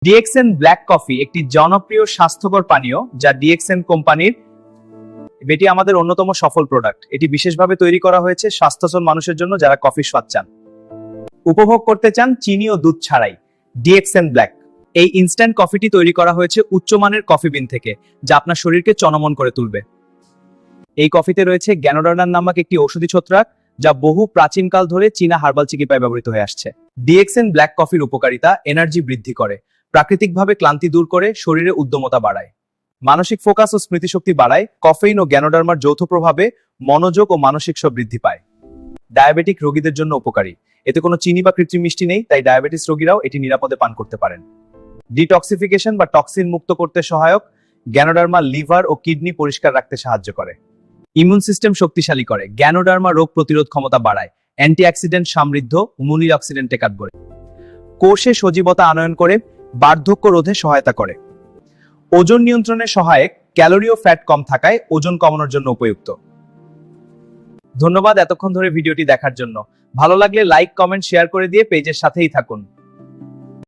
DXN black coffee একটি জনপ্রিয় স্বাস্থ্যকর পানীয় যা ডিএক্সএন কোম্পানির। এটি আমাদের অন্যতম সফল প্রোডাক্ট। এটি বিশেষভাবে তৈরি করা হয়েছে স্বাস্থ্যসচেতন মানুষের জন্য যারা কফির স্বাদ চান, উপভোগ করতে চান চিনি ও দুধ ছাড়াই। ডিএক্সএন ব্ল্যাক এই ইনস্ট্যান্ট কফিটি তৈরি করা হয়েছে উচ্চমানের কফি বিন থেকে, যা আপনার শরীরকে চনমন করে তুলবে। এই কফিতে রয়েছে গ্যানোডার্নার নামক একটি ঔষধি ছত্রাক, যা বহু প্রাচীনকাল ধরে চীনা হার্বাল চিকিৎসায় ব্যবহৃত হয়ে আসছে। ডিএক্সএন ব্ল্যাক কফির উপকারিতা: এনার্জি বৃদ্ধি করে, প্রাকৃতিকভাবে ক্লান্তি দূর করে, শরীরে উদ্যমতা বাড়ায়, মানসিক ফোকাস ও স্মৃতিশক্তি বাড়ায়। কফেইন ও গ্যানোডার্মার যৌথ প্রভাবে মনোযোগ ও মানসিক সব বৃদ্ধি পায়। ডায়াবেটিক রোগীদের জন্য উপকারী, এতে কোনো চিনি বা কৃত্রিম মিষ্টি নেই, তাই ডায়াবেটিস রোগীরাও এটি নিরাপদে পান করতে পারেন। ডিটক্সিফিকেশন বা টক্সিন মুক্ত করতে সহায়ক, গ্যানোডার্মা লিভার ও কিডনি পরিষ্কার রাখতে সাহায্য করে। ইমিউন সিস্টেম শক্তিশালী করে, গ্যানোডার্মা রোগ প্রতিরোধ ক্ষমতা বাড়ায়, অ্যান্টিঅক্সিডেন্ট সমৃদ্ধ, মুনির অক্সিডেন্টে কাজ করে, কোষে সজীবতা আনয়ন করে, বার্ধক্য রোধে সহায়তা করে, ওজন নিয়ন্ত্রণে সহায়ক, ক্যালোরি ও ফ্যাট কম থাকায় ওজন কমানোর জন্য উপযুক্ত। ধন্যবাদ এতক্ষণ ধরে ভিডিওটি দেখার জন্য। ভালো লাগলে লাইক, কমেন্ট, শেয়ার করে দিয়ে পেজের সাথেই থাকুন।